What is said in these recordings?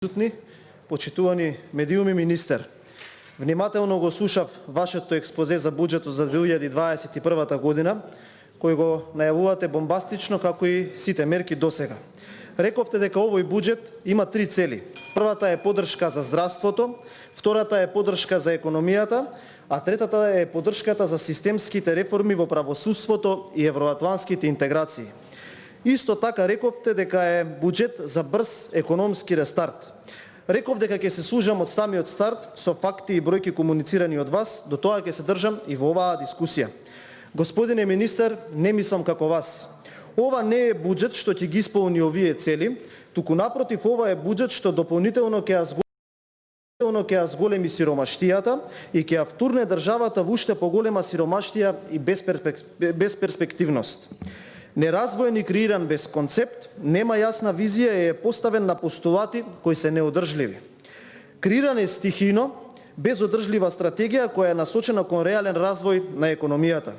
Присутни, почитувани медиуми, министер. Внимателно го слушав вашето експозе за буџетот за 2021 година, кој го најавувате бомбастично како и сите мерки досега. Рековте дека овој буџет има три цели. Првата е поддршка за здравството, втората е поддршка за економијата, а третата е поддршката за системските реформи во правосудството и евроатлантските интеграции. Исто така рековте дека е буџет за брз економски рестарт. Реков дека ќе се служам од самиот старт со факти и бројки комуницирани од вас, до тоа ќе се држам и во оваа дискусија. Господине министер, не мислам како вас. Ова не е буџет што ќе ги исполни овие цели, туку напротив ова е буџет што дополнително ќе ја зголеми сиромаштијата и ќе ја втурне државата во уште поголема сиромаштија и безперспективност. Неразвоен и креиран без концепт, нема јасна визија и е поставен на постулати кои се неодржливи. Креиран е стихино, без одржлива стратегија која е насочена кон реален развој на економијата.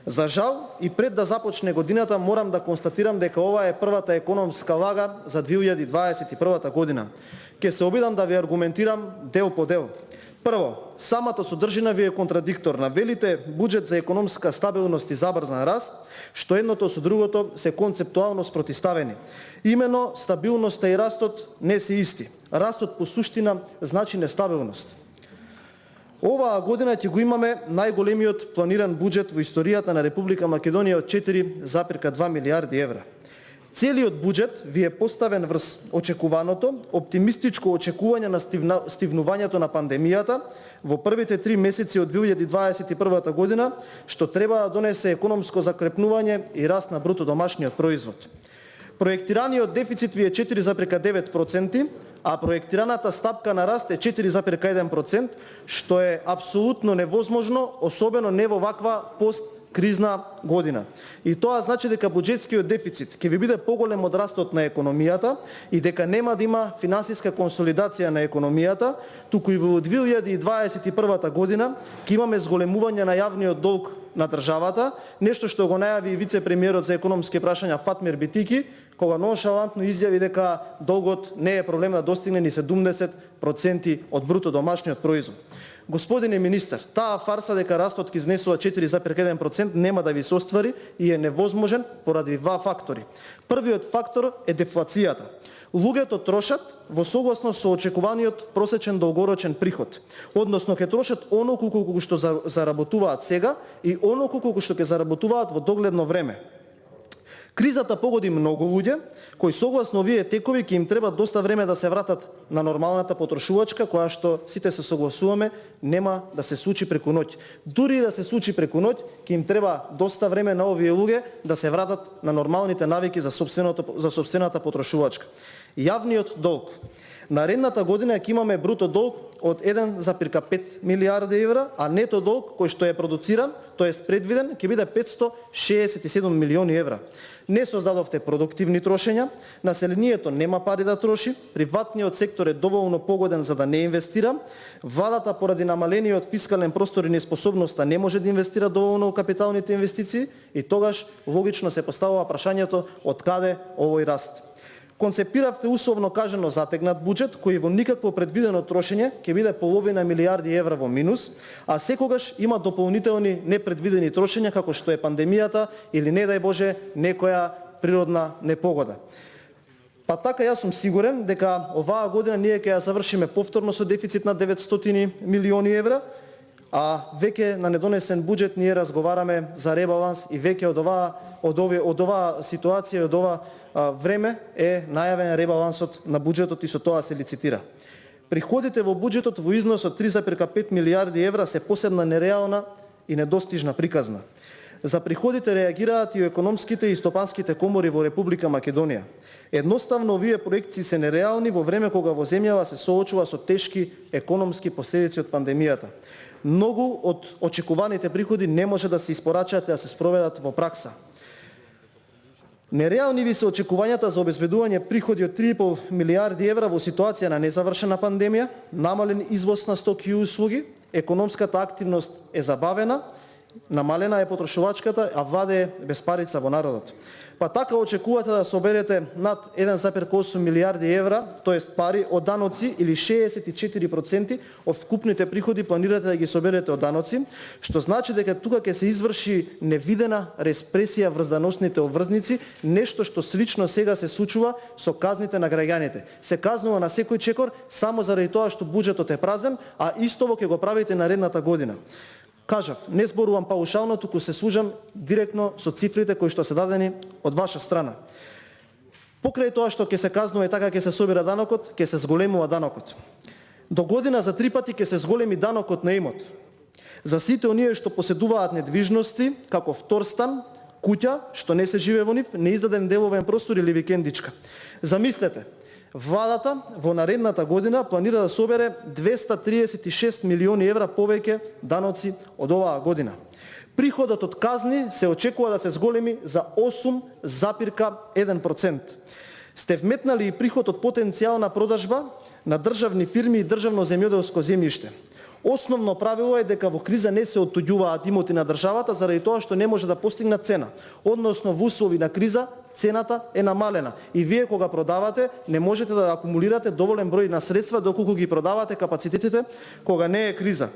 За жал, и пред да започне годината морам да констатирам дека ова е првата економска лага за 2021 година. Ке се обидам да ви аргументирам дел по дел. Прво, самата содржина ви е контрадикторна. Велите буџет за економска стабилност и забрзан раст, што едното со другото се концептуално спротиставени. Имено стабилноста и растот не се исти. Растот по суштина значи нестабилност. Оваа година ќе го имаме најголемиот планиран буџет во историјата на Република Македонија од 4,2 милијарди евра. Целиот буџет ви е поставен врз очекуваното, оптимистичко очекување на стивнувањето на пандемијата во првите 3 месеци од 2021 година, што треба да донесе економско закрепнување и раст на бруто домашниот производ. Проектираниот дефицит ви е 4,9%, а проектираната стапка на раст е 4,1%, што е апсолутно невозможно, особено не во ваква посткризна година. И тоа значи дека буџетскиот дефицит ќе ви биде поголем од растот на економијата и дека нема да има финансиска консолидација на економијата, туку и во 2021 година ќе имаме зголемување на јавниот долг на државата, нешто што го најави и вице-премиерот за економски прашања Фатмир Битики, кога ноншалантно изјави дека долгот не е проблем да достигне ни 70% од бруто домашниот производ. Господине министер, таа фарса дека растот ќе изнесува 4,1% нема да ви се оствари и е невозможен поради два фактори. Првиот фактор е дефлацијата. Луѓето трошат во согласност со очекуваниот просечен долгорочен приход, односно ќе трошат онолку колку што заработуваат сега и онолку колку што ќе заработуваат во догледно време. Кризата погоди многу луѓе кои согласно овие текови ќе им треба доста време да се вратат на нормалната потрошувачка, која што сите се согласуваме нема да се случи преку ноќ. Дури и да се случи преку ноќ, ќе им треба доста време на овие луѓе да се вратат на нормалните навики за сопствената потрошувачка. Јавниот долг. Наредната година ќе имаме бруто долг од 1,5 милијарди евра, а нето долг кој што е продуциран, тоест предвиден, ќе биде 567 милиони евра. Не создадовте продуктивни трошења, населението нема пари да троши, приватниот сектор е доволно погоден за да не инвестира, владата поради намалениот фискален простор и неспособноста не може да инвестира доволно во капиталните инвестиции и тогаш логично се поставува прашањето од каде овој раст. Концепиравте условно кажано затегнат буџет кој во никакво предвидено трошење ќе биде половина милијарди евра во минус, а секогаш има дополнителни непредвидени трошења како што е пандемијата или не дај Боже некоја природна непогода. Па така јас сум сигурен дека оваа година ние ќе ја завршиме повторно со дефицит на 900 милиони евра, а веќе на недонесен буџет ние разговараме за ребаланс и веќе од оваа ситуација и од ова време е најавен ребалансот на буџетот и со тоа се лицитира. Приходите во буџетот во износ од 3,5 милијарди евра се посебна нереална и недостижна приказна. За приходите реагираат и економските и стопанските комори во Република Македонија. Едноставно овие проекции се нереални во време кога во земјава се соочува со тешки економски последици од пандемијата. Многу од очекуваните приходи не може да се испорачаат и да се спроведат во пракса. Нереални ви се очекувањата за обезбедување приходи од 3,5 милијарди евра во ситуација на незавршена пандемија, намален извоз на стоки и услуги, економската активност е забавена намалена е потрошувачката, а владее без парица во народот. Па така очекувате да соберете над 1,8 милиарди евра, тоест пари од даноци или 64% од вкупните приходи планирате да ги соберете од даноци, што значи дека тука ќе се изврши невидена репресија врз даносните обврзници, нешто што слично сега се случува со казните на граѓаните. Се казнува на секој чекор само заради тоа што буџетот е празен, а истово ќе го правите наредната година. Кажав, не зборувам паушално, туку се служам директно со цифрите кои што се дадени од ваша страна. Покрај тоа што ќе се казнува и така ќе се собира данокот, ќе се зголемува данокот. До година за 3 пати ќе се зголеми данокот на имот. За сите оние што поседуваат недвижности, како втор стан, куќа, што не се живее во нив, неиздаден деловен простор или викендичка. Замислете, владата во наредната година планира да собере 236 милиони евра повеќе даноци од оваа година. Приходот од казни се очекува да се зголеми за 8,1%. Сте вметнали и приход од потенцијална продажба на државни фирми и државно земјоделско земјиште. Основно правило е дека во криза не се оттуѓуваат имоти на државата заради тоа што не може да постигнат цена. Односно во услови на криза цената е намалена и вие кога продавате не можете да акумулирате доволен број на средства доколку ги продавате капацитетите кога не е криза.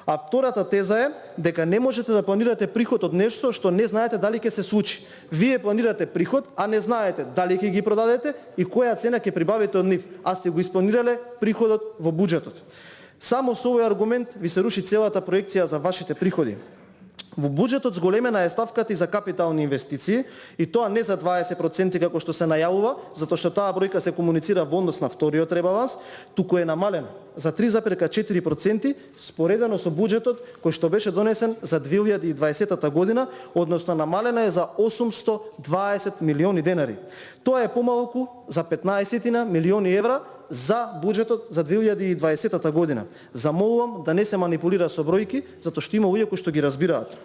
А втората теза е дека не можете да планирате приход од нешто што не знаете дали ќе се случи. Вие планирате приход, а не знаете дали ќе ги продадете и која цена ќе прибавите од нив, а сте го испланирале приходот во буџетот. Само со овој аргумент ви се руши целата проекција за вашите приходи. Во буџетот зголемена е ставката и за капитални инвестиции, и тоа не за 20% како што се најавува, затоа што таа бројка се комуницира во однос на вториот ребаланс, туку е намалена за 3,4% споредено со буџетот кој што беше донесен за 2020 година, односно намалена е за 820 милиони денари. Тоа е помалку за 15 милиони евра за буџетот за 2020 година. Замолувам да не се манипулира со бројки, затоа што има луѓе кои што ги разбираат.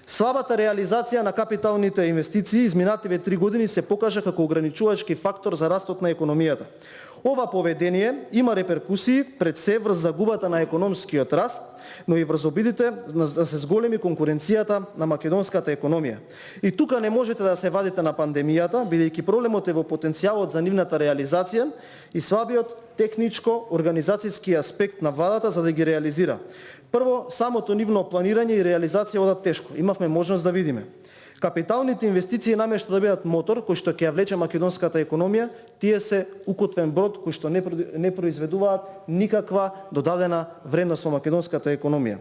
Слабата реализација на капиталните инвестиции изминативе 3 години се покажа како ограничувачки фактор за растот на економијата. Ова поведение има реперкусии пред се врз загубата на економскиот раст, но и врз обидите да се зголеми конкуренцијата на македонската економија. И тука не можете да се вадите на пандемијата, бидејќи проблемот е во потенцијалот за нивната реализација и слабиот техничко организацијски аспект на владата за да ги реализира. Прво, самото нивно планирање и реализација одат тешко. Имавме можност да видиме. Капиталните инвестиции намешто да бидат мотор кој што ќе ја влече македонската економија, тие се укотвен брод кој што не произведуваат никаква додадена вредност во македонската економија.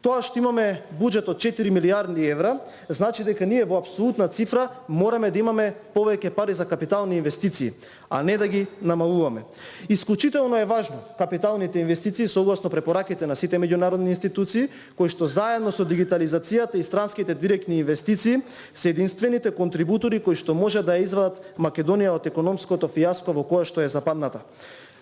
Тоа што имаме буџет од 4 милиарди евра, значи дека ние во апсолутна цифра мораме да имаме повеќе пари за капитални инвестиции, а не да ги намалуваме. Исклучително е важно капиталните инвестиции согласно препораките на сите меѓународни институции, кои што заедно со дигитализацијата и странските директни инвестиции се единствените контрибутори кои што може да ја извадат Македонија од економското фијаско во кое што е западната.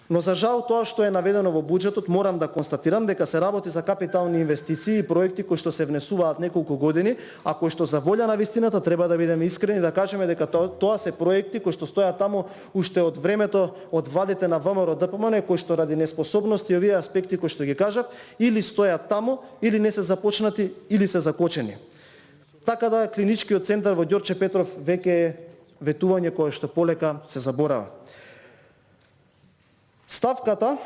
Но за жал тоа што е наведено во буџетот, морам да констатирам дека се работи за капитални инвестиции и проекти кои што се внесуваат неколку години, а кои што за волја на вистината треба да бидеме искрени да кажеме дека тоа се проекти кои што стојат таму уште од времето од владите на ВМРО ДПМН, кои што ради неспособности овие аспекти кои што ги кажав, или стојат таму, или не се започнати, или се закочени. Така да клиничкиот центар во Ѓорче Петров веќе е ветување кое што полека се заборава. Ставката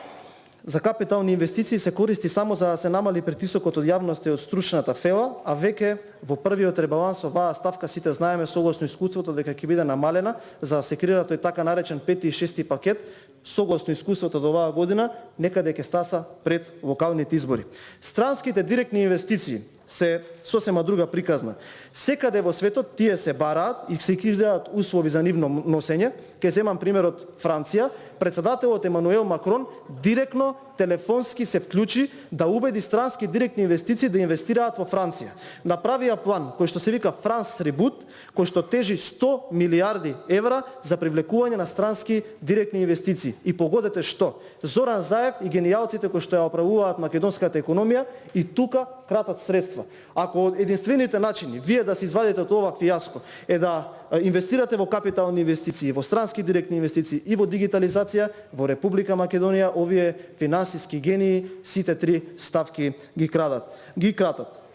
за капитални инвестиции се користи само за да се намали притисокот од јавноста и од стручната фела, а веќе во првиот ребаланс оваа ставка сите знаеме согласно искуството дека ќе биде намалена за да се креира тој така наречен 5 и 6 пакет, согласно искуството до оваа година, некаде ќе стаса пред локалните избори. Странските директни инвестиции се сосема друга приказна. Секаде во светот тие се бараат и се креираат услови за нивно носење. Ке земам примерот Франција. Председателот Емануел Макрон директно телефонски се вклучи да убеди странски директни инвестиции да инвестираат во Франција. Направија план кој што се вика Франс Ребут, кој што тежи 100 милиарди евра за привлекување на странски директни инвестиции. И погодете што? Зоран Заев и генијалците кои што ја оправуваат македонската економија и тука кратат средства. Ако единствените начини вие да се извадите од ова фијаско е да инвестирате во капитални инвестиции, во странски директни инвестиции и во дигитализација, во Република Македонија овие финансиски гении сите три ставки ги кратат.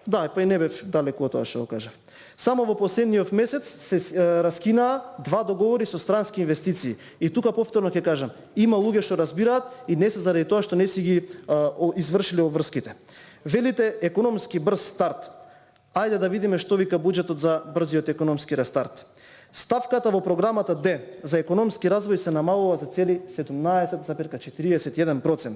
Да, па и не бев далеко од тоа што го кажав. Само во последниот месец се раскинаа 2 договори со странски инвестиции. И тука повторно ќе кажам, има луѓе што разбираат и не се заради тоа што не си ги извршиле обврските. Велите економски брз старт. Ајде да видиме што вика буџетот за брзиот економски рестарт. Ставката во програмата Д за економски развој се намалува за цели 17,41%.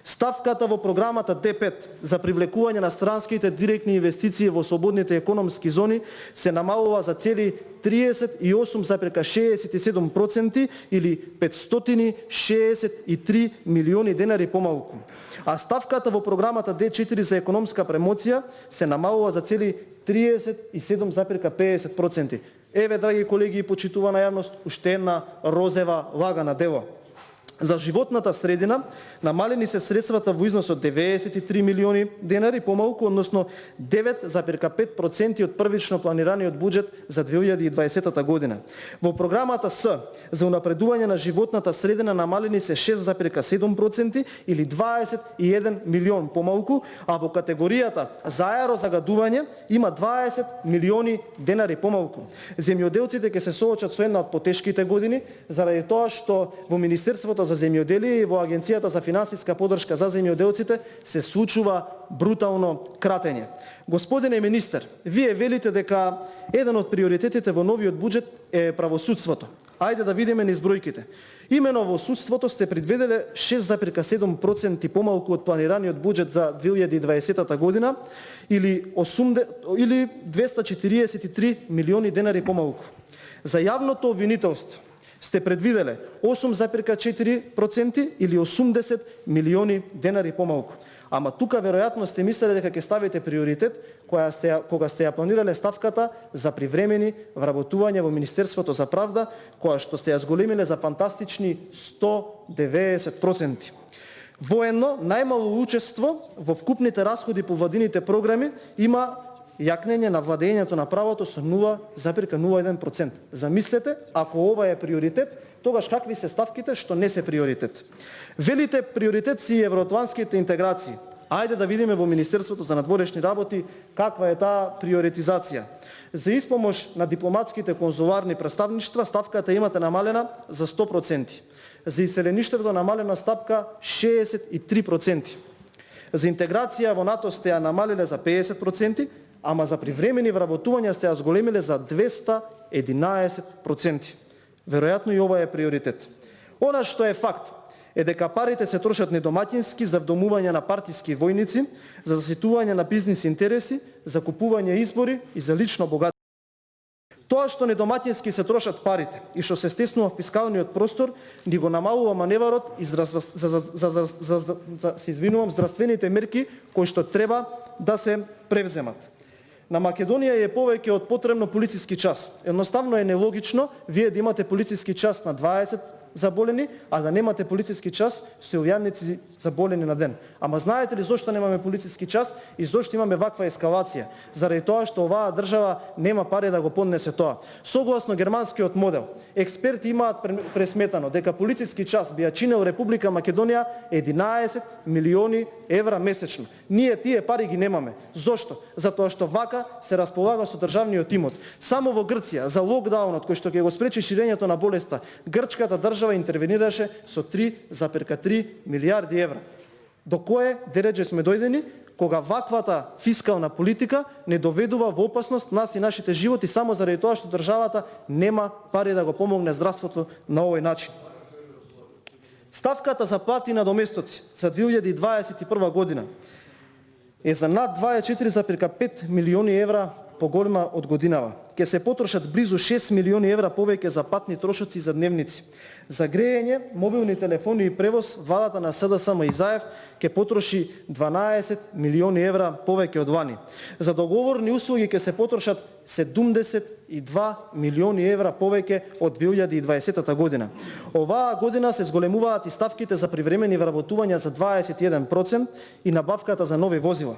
Ставката во програмата Д5 за привлекување на странските директни инвестиции во слободните економски зони се намалува за цели 38,67% или 563 милиони денари помалку. А ставката во програмата Д4 за економска промоција се намалува за цели 37,50%. Еве, драги колеги и почитувана јавност, уште една розева лагана дело. За животната средина намалени се средствата во износ од 93 милиони денари, помалку, односно 9,5% од првично планираниот буџет за 2020 година. Во програмата С за унапредување на животната средина намалени се 6,7% или 21 милион помалку, а во категоријата за аерозагадување има 20 милиони денари помалку. Земјоделците ќе се соочат со една од потешките години, заради тоа што во Министерството за земјоделие и во Агенцијата за финансиска поддршка за земјоделците се случува брутално кратење. Господине министер, вие велите дека еден од приоритетите во новиот буџет е правосудството. Ајде да видиме низ бројките. Имено во судството сте предвиделе 6,7% помалку од планираниот буџет за 2020 година или 243 милиони денари помалку. За јавното обвинителство сте предвиделе 8,4% или 80 милиони денари помалку. Ама тука веројатно сте мислеле дека ќе ставите приоритет кога сте ја планирале ставката за привремени вработување во Министерството за правда, која што сте ја зголемиле за фантастични 190%. Воедно, најмало учество во вкупните расходи по владините програми има јакнење на владењето на правото со 0,01%. Замислете, ако ова е приоритет, тогаш какви се ставките што не се приоритет? Велите приоритет си евроатлантските интеграции. Ајде да видиме во Министерството за надворешни работи каква е таа приоритизација. За испомош на дипломатските конзуларни представништва ставката имате намалена за 100%. За иселеништвото намалена ставка 63%. За интеграција во НАТО сте ја намалиле за 50%, ама за привремени вработувања сте ја зголемиле за 211%. Веројатно и ова е приоритет. Она што е факт е дека парите се трошат недомаќински за вдомување на партиски војници, за заситување на бизнис интереси, за купување избори и за лично богатство. Тоа што недомаќински се трошат парите и што се стеснува фискалниот простор, ни го намалува маневарот и здравствените мерки кои што треба да се превземат. На Македонија е повеќе од потребно полициски час. Едноставно е нелогично вие да имате полициски час на 20 заболени, а да немате полициски час со илјадници заболени на ден. Ама знаете ли зошто немаме полициски час и зошто имаме ваква ескалација? Заради тоа што оваа држава нема пари да го поднесе тоа. Согласно германскиот модел, експерти имаат пресметано дека полициски час би ја чинел Република Македонија 11 милиони евра месечно. Ние тие пари ги немаме. Зошто? Затоа што вака се располага со државниот имот. Само во Грција за локдаунот кој што ќе го спречи ширењето на болеста, грчката држава интервенираше со 3,3 милијарди евра. До кое дереđe сме дојдени кога ваквата фискална политика не доведува во опасност нас и нашите животи само заради тоа што државата нема пари да го помогне здравството на овој начин. Ставката за плати на доместоци за 2021 година е за над 24,5 милиони евра поголема од годинава. Ке се потрошат близу 6 милиони евра повеќе за патни трошоци за дневници. За грејење, мобилни телефони и превоз, владата на СДСМ и Заев ке потроши 12 милиони евра повеќе од лани. За договорни услуги ке се потрошат 72 милиони евра повеќе од 2020 година. Оваа година се зголемуваат и ставките за привремени вработувања за 21% и набавката за нови возила.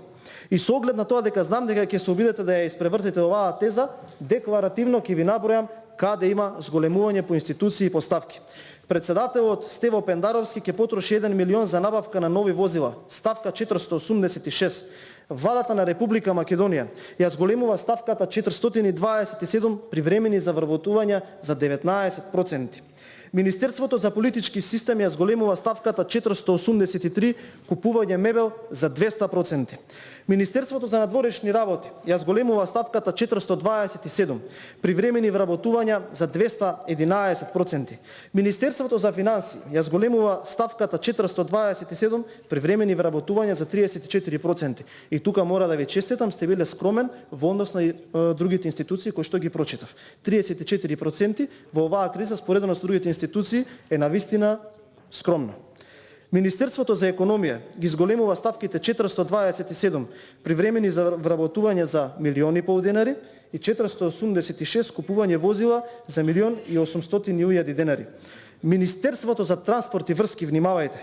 И со оглед на тоа дека знам дека ќе се обидете да ја испревртите оваа теза, декларативно ќе ви набројам каде има зголемување по институции и поставки. Председателот Стево Пендаровски ќе потроши 1 милион за набавка на нови возила. Ставка 486. Владата на Република Македонија ја зголемува ставката 427 привремени за вработувања за 19%. Министерството за политички системи ја зголемува ставката 483 купување мебел за 200%. Министерството за надворешни работи ја зголемува ставката 427 привремени вработувања за 211%. Министерството за финансии ја зголемува ставката 427 привремени вработувања за 34%. И тука мора да ви честитам, сте биле скромен во однос на другите институции кои што ги прочитав. 34% во оваа криза споредено со другите институции е навистина скромно. Министерството за економија ги зголемува ставките 427 привремени за вработување за 1,5 милиони денари и 486 купување возила за 1,8 денари. Министерството за транспорт и врски, внимавајте,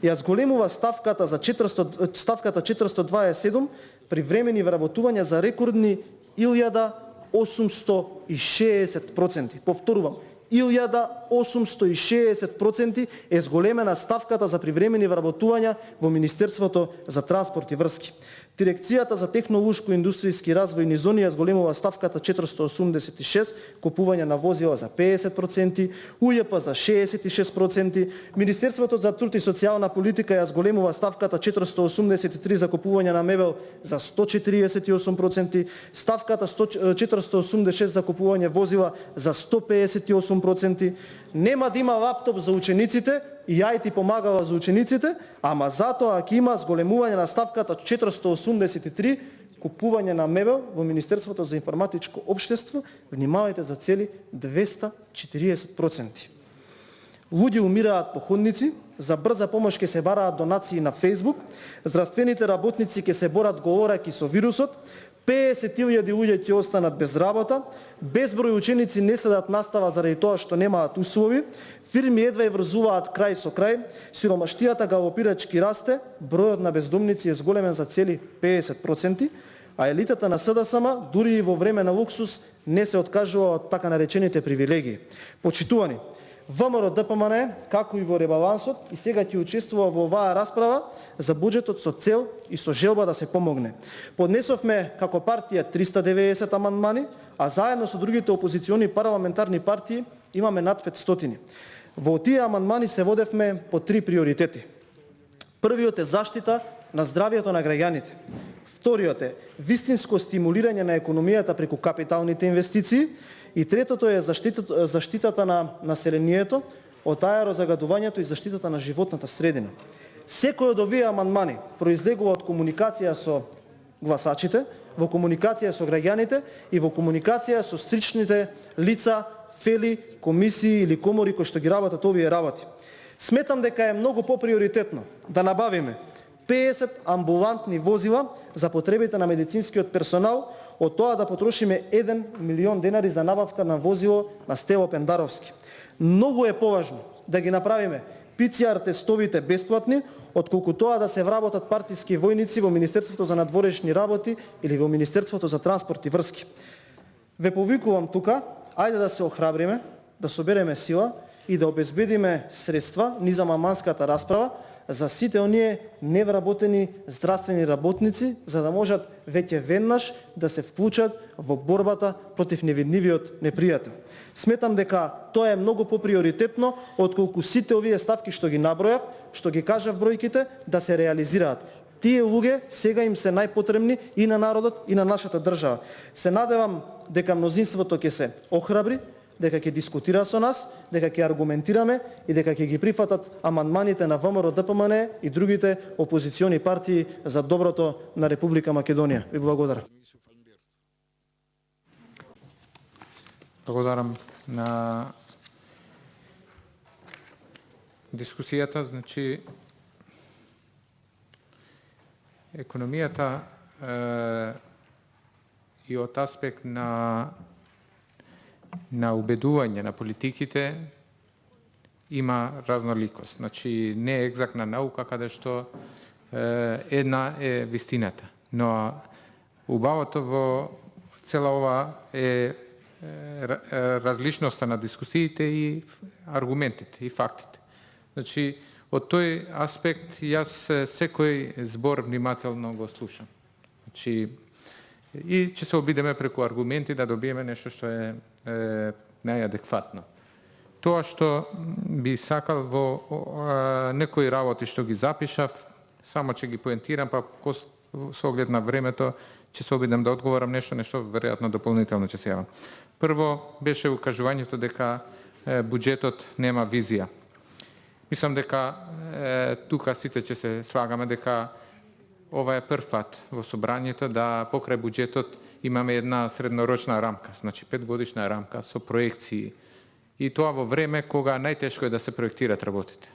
ја зголемува ставката 427 привремени вработувања за рекордни 1.860%. Повторувам, 1.860% е зголемена ставката за привремени вработувања во Министерството за транспорт и врски. Дирекцијата за технолошко-индустријски развојни зони ја зголемува ставката 486, купување на возила за 50%, УЈП за 66%, Министерството за труд и социјална политика ја зголемува ставката 483 за купување на мебел за 148%, ставката 486 за купување возила за 158%, нема да има лаптоп за учениците и IT помагала за учениците, ама затоа ќе има зголемување на ставката 483 купување на мебел во Министерството за информатичко општество, внимавајте, за цели 240%. Луѓе умираат по ходници, за брза помош ќе се бараат донации на Facebook, здравствените работници ќе се борат говорејќи со вирусот, 50.000 луѓе ќе останат без работа, безброј ученици не следат настава заради тоа што немаат услови, фирми едва врзуваат крај со крај, сиромаштијата галопирачки расте, бројот на бездомници е зголемен за цели 50%, а елитата на СДСМ дури и во време на луксус не се откажува од така наречените привилегии. Почитувани, ВМРО ДПМН, како и во ребалансот, и сега ќе учествува во оваа расправа за буџетот со цел и со желба да се помогне. Поднесовме како партија 390 амандмани, а заедно со другите опозициони парламентарни партии имаме над 500. Во тие амандмани се водевме по 3 приоритети. Првиот е заштита на здравјето на граѓаните. Вториот е вистинско стимулирање на економијата преку капиталните инвестиции. И третото е заштитата на населението од аерозагадувањето и заштитата на животната средина. Секој од овие амандмани произлегува од комуникација со гласачите, во комуникација со граѓаните и во комуникација со стричните лица, фели, комисии или комори кои што ги работат овие работи. Сметам дека е многу поприоритетно да набавиме 50 амбулантни возила за потребите на медицинскиот персонал, од тоа да потрошиме 1 милион денари за набавка на возило на Стево Пендаровски. Многу е поважно да ги направиме ПЦР тестовите бесплатни, отколку тоа да се вработат партиски војници во Министерството за надворешни работи или во Министерството за транспорт и врски. Ве повикувам тука, ајде да се охрабриме, да собереме сила и да обезбедиме средства низам аманската расправа за сите оние невработени здравствени работници, за да можат веќе веднаш да се вклучат во борбата против невидливиот непријател. Сметам дека тоа е многу поприоритетно отколку сите овие ставки што ги набројав, што ги кажав бројките, да се реализираат. Тие луѓе сега им се најпотребни и на народот и на нашата држава. Се надевам дека мнозинството ќе се охрабри, дека ќе дискутира со нас, дека ќе аргументираме и дека ќе ги прифатат амандманите на ВМРО ДПМН и другите опозициони партии за доброто на Република Македонија. Ви благодарам. Благодарам на дискусијата. Значи, економијата и од аспект на убедување на политиките има разноликост. Значи, не е екзактна наука каде што една е вистината. Но убавото во цела ова е различноста на дискусиите и аргументите и фактите. Значи, од тој аспект јас секој збор внимателно го слушам. Значи, и ќе се обидеме преку аргументи да добиеме нешто што е најадекватно. Тоа што би сакал во некои работи што ги запишав, само ќе ги поентирам, па со оглед на времето ќе се обидам да одговорам нешто веројатно дополнително ќе се јавам. Прво беше укажувањето дека буџетот нема визија. Мислам дека тука сите ќе се слагаме дека ова е прв пат во собранието да покрај буџетот имаме една среднорочна рамка, значи 5-годишна рамка со проекции. И тоа во време кога најтешко е да се проектират работите.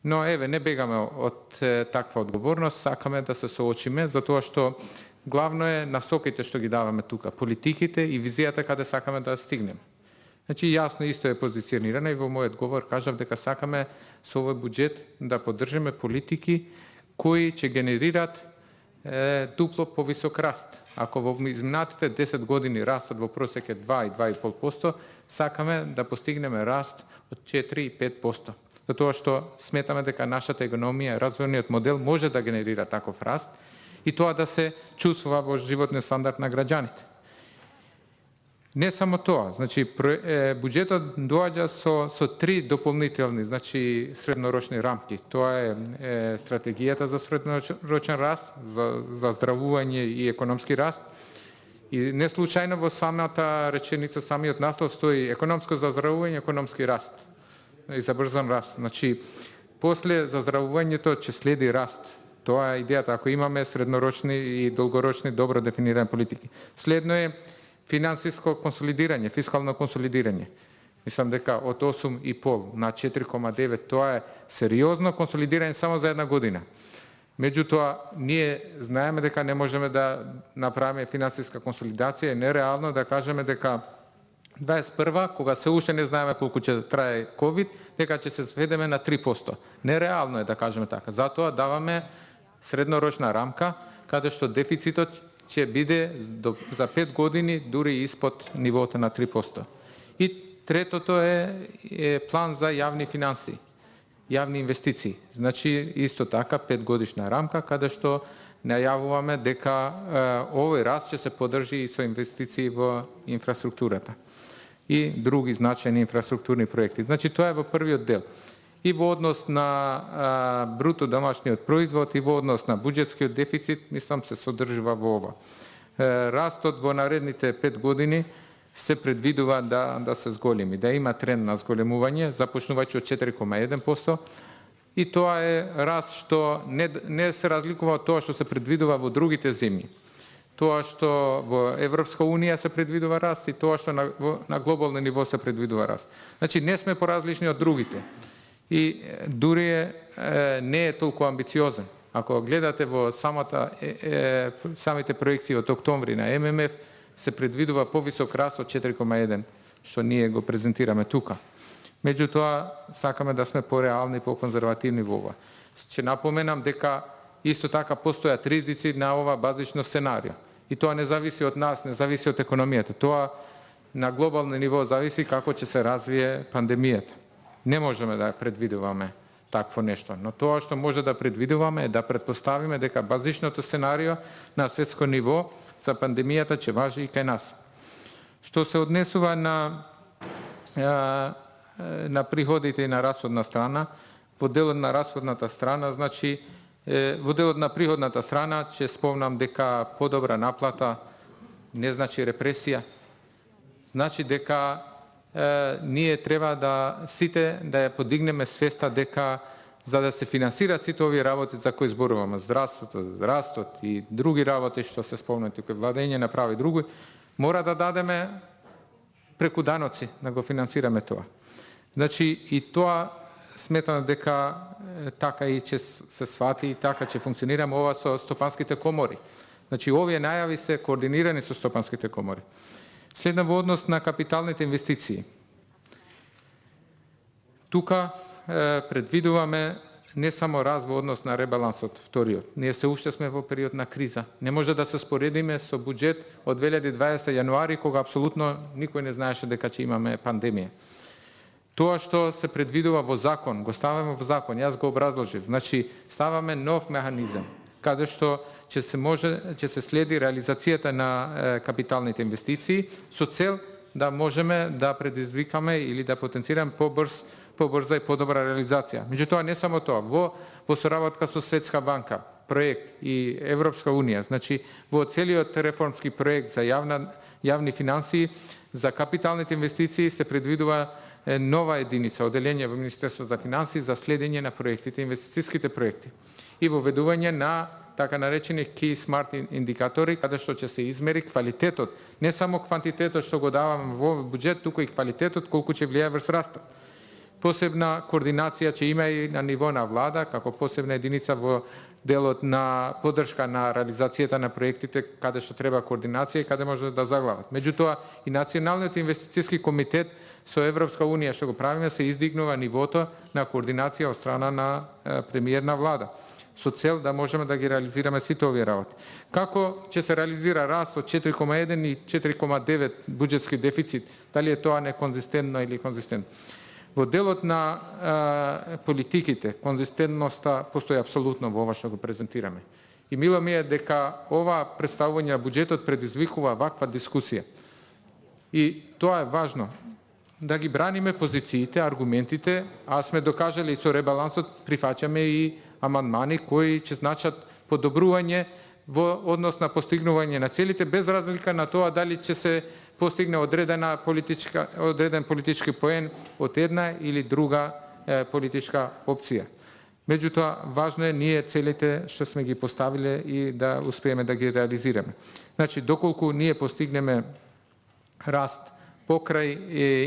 Но еве, не бегаме од таква одговорност, сакаме да се соочиме, затоа што главно е насоките што ги даваме тука, политиките и визијата каде сакаме да стигнеме. Значи, јасно исто е позиционирано и во мојот говор кажав дека сакаме со овој буџет да поддржиме политики кои ќе генерират дупло повисок раст. Ако во изминатите 10 години растот во просек е 2 и 2,5%, сакаме да постигнеме раст од 4 и 5%. Затоа што сметаме дека нашата економија, развојниот модел може да генерира таков раст и тоа да се чувствува во животниот стандард на граѓаните. Не само тоа, значи буџетот доаѓа со три дополнителни, значи среднорочни рамки. Тоа е стратегијата за среднорочен раст, за здравување и економски раст. И не случајно во самата реченица, самиот наслов стои економско заздравување, економски раст и забрзан раст. Значи, после заздравувањето ќе следи раст. Тоа е идејата, ако имаме среднорочни и долгорочни добро дефинирани политики. Следно е финансиско консолидирање, фискално консолидирање. Мислам дека од 8,5 на 4,9 тоа е сериозно консолидирање само за една година. Меѓутоа, ние знаеме дека не можеме да направиме финансиска консолидација и нереално да кажеме дека 21 кога се уште не знаеме колку ќе трае ковид, дека ќе се сведеме на 3%. Нереално е да кажеме така. Затоа даваме среднорочна рамка каде што дефицитот ќе биде за 5 години дури испод нивото на 3%. И третото е план за јавни финанси, јавни инвестиции. Значи, исто така, 5 годишна рамка, каде што најавуваме дека овој раст ќе се поддржи и со инвестиции во инфраструктурата и други значајни инфраструктурни проекти. Значи, тоа е во првиот дел. И во однос на бруто домашниот производ и во однос на буџетскиот дефицит, мислам, се содржува во ова. Растот во наредните 5 години се предвидува да се зголеми, да има тренд на зголемување, започнувајќи од 4,1%, и тоа е раст што не се разликува од тоа што се предвидува во другите земји. Тоа што во Европска Унија се предвидува раст и тоа што на глобално ниво се предвидува раст. Значи, не сме поразлични од другите. И дури не е толку амбициозен. Ако гледате во самите проекции од октомври на ММФ, се предвидува повисок раст од 4,1, што ние го презентираме тука. Меѓутоа, сакаме да сме пореални и поконзервативни во ова. Ќе напоменам дека исто така постојат ризици на ова базично сценарио. И тоа не зависи од нас, не зависи од економијата. Тоа на глобално ниво зависи како ќе се развие пандемијата. Не можеме да предвидуваме такво нешто, но тоа што може да предвидуваме е да претпоставиме дека базичното сценарио на светско ниво за пандемијата ќе важи и кај нас. Што се однесува на приходите и на расходна страна, во делот на расходната страна, значи во делот на приходната страна ќе спомнам дека подобра наплата не значи репресија, значи дека ние треба да сите да ја подигнеме свеста дека за да се финансираат сите овие работи за кои зборуваме, здравството, растот и други работи што се спомнати кои владење направи други, мора да дадеме преку даноци да го финансираме тоа. Значи и тоа сметам дека така и ќе се свати и така ќе функционираме ова со стопанските комори. Значи овие најави се координирани со стопанските комори. Следно во однос на капиталните инвестиции. Тука предвидуваме не само раз во однос на ребалансот вториот. Ние се уште сме во период на криза. Не може да се споредиме со буџет од 2020 јануари, кога апсолутно никој не знаеше дека ќе имаме пандемија. Тоа што се предвидува во закон, го ставаме во закон, јас го образложив. Значи, ставаме нов механизам, каде што ќе се следи реализацијата на капиталните инвестиции со цел да можеме да предизвикаме или да потенцираме побрза и подобра реализација. Меѓутоа, не само тоа, во соработка со Светска банка, проект и Европска унија, значи во целиот реформски проект за јавни финансии, за капиталните инвестиции се предвидува нова единица, оделение во Министерство за финансии за следење на проектите, инвестицијските проекти и воведување на така наречени key smart индикатори, каде што ќе се измери квалитетот, не само квантитетот што го даваме во буџет, туку и квалитетот колку ќе влијае врз растот. Посебна координација ќе има и на ниво на влада, како посебна единица во делот на поддршка на реализацијата на проектите, каде што треба координација и каде може да заглават. Меѓутоа, и Националниот инвестицијски комитет со Европска унија што го правиме се издигнува нивото на координација од страна на премиер на влада, со цел да можеме да ги реализираме сите овие работи. Како ќе се реализира раст од 4,1 и 4,9 буџетски дефицит, дали е тоа неконзистентно или конзистентно? Во делот на политиките, конзистентноста постои апсолутно во ова што го презентираме. И мило ми е дека ова представување на буџетот предизвикува ваква дискусија. И тоа е важно, да ги браниме позициите, аргументите, а сме докажали со ребалансот, прифаќаме и амандмани кои ќе значат подобрување во однос на постигнување на целите, без разлика на тоа дали ќе се постигне одреден политички поен од една или друга политичка опција. Меѓутоа, важно е ние целите што сме ги поставиле и да успееме да ги реализираме. Значи, доколку ние постигнеме раст покрај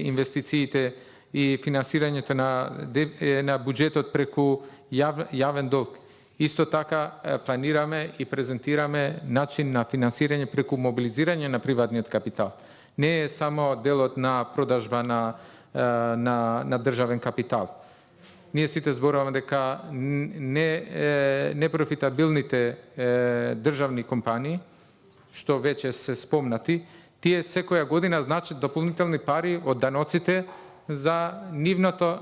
инвестициите и финансирањето на буџетот преку јавен долг, исто така планираме и презентираме начин на финансирање преку мобилизирање на приватниот капитал. Не е само делот на продажба на државен капитал. Ние сите зборуваме дека непрофитабилните државни компании, што веќе се спомнати, тие секоја година значат дополнителни пари од даноците за нивното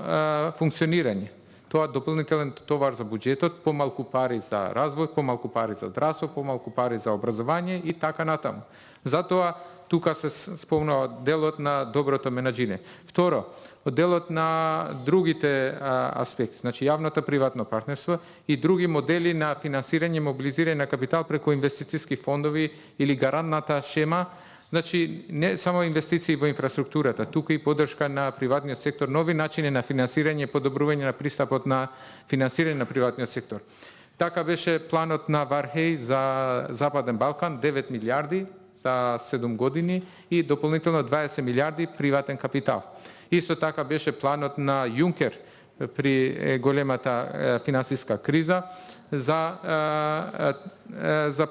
функционирање. Тоа дополнителен товар за буџетот, помалку пари за развој, помалку пари за здравство, помалку пари за образование и така натаму. Затоа тука се спомнува делот на доброто менаџирање. Второ, од делот на другите аспекти, значи јавното приватно партнерство и други модели на финансирање и мобилизирање на капитал преку инвестицијски фондови или гарантната шема. Значи, не само инвестиции во инфраструктурата, тука и поддршка на приватниот сектор, нови начини на финансирање и подобрување на пристапот на финансирање на приватниот сектор. Така беше планот на Вархеј за Западен Балкан, 9 милиарди за 7 години и дополнително 20 милиарди приватен капитал. Исто така беше планот на Јункер при големата финансиска криза за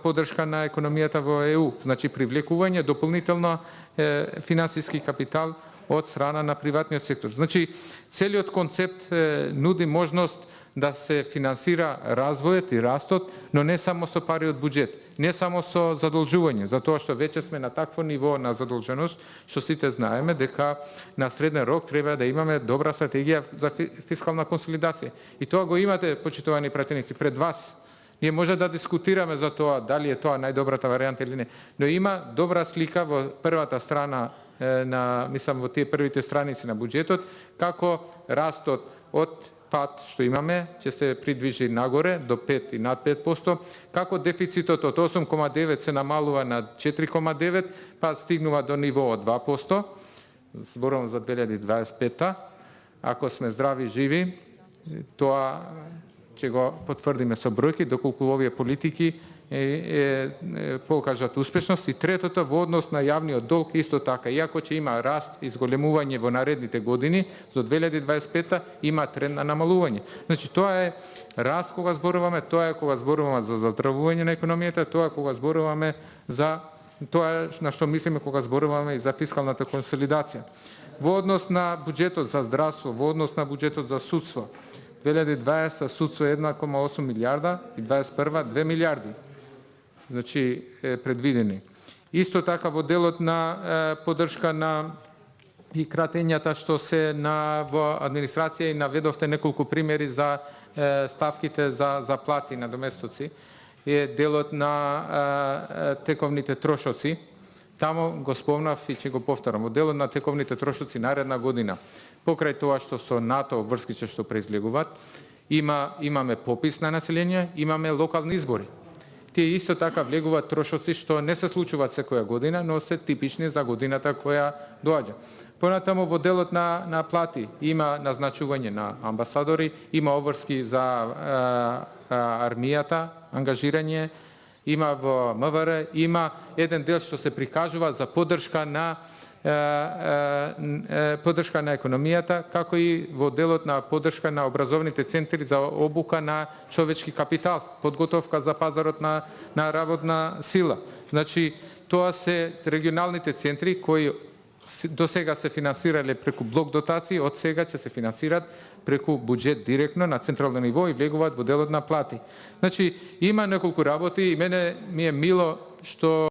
поддршка на економијата во ЕУ, значи привлекување дополнително финансиски капитал од страна на приватниот сектор. Значи, целиот концепт нуди можност да се финансира развојот и растот, но не само со пари од буџет, не само со задолжување, затоа што веќе сме на такво ниво на задолженост, што сите знаеме дека на среден рок треба да имаме добра стратегија за фискална консолидација. И тоа го имате, почитувани пратеници, пред вас. Ние може да дискутираме за тоа дали е тоа најдобрата варијанта или не, но има добра слика во првата страна во тие првите страници на буџетот, како растот од пат што имаме ќе се придвижи нагоре до 5 и над 5%, како дефицитот од 8,9 се намалува на 4,9, па стигнува до ниво од 2%, зборувам за 2025. Ако сме здрави и живи, тоа ќе го потврдиме со бројки, доколку овие политики покажат успешност. И третото, во однос на јавниот долг, исто така, иако ќе има раст и зголемување во наредните години, за 2025 има тренд на намалување. Значи, тоа е раст кога зборуваме, тоа е кога зборуваме за заздравување на економијата, тоа е кога зборуваме за тоа на што мислиме кога зборуваме и за фискалната консолидација. Во однос на буџетот за здравство, во однос на буџетот за судство, 2020 судство 1,8 милиарда и 21 2 милиарди. Значи предвидени. Исто така во делот на поддршка на и кратењата што се во администрација и наведовте неколку примери за ставките за плати на доместоци, е делот на тековните трошоци. Тамо го спомнав и ќе го повторам. Во делот на тековните трошоци наредна година, покрај тоа што со НАТО врските што преизлегуваат, имаме попис на население, имаме локални избори. Тие исто така влегуваат трошоци што не се случуваат секоја година, но се типични за годината која доаѓа. Понатаму во делот на плати има назначување на амбасадори, има обврски за армијата, ангажирање, има во МВР, има еден дел што се прикажува за поддршка на економијата, како и во делот на поддршка на образовните центри за обука на човечки капитал, подготовка за пазарот на работна сила. Значи, тоа се регионалните центри кои до сега се финансирале преку блок дотации, од сега ќе се финансират преку буџет директно на централно ниво и влегуваат во делот на плати. Значи, има неколку работи и мене ми е мило што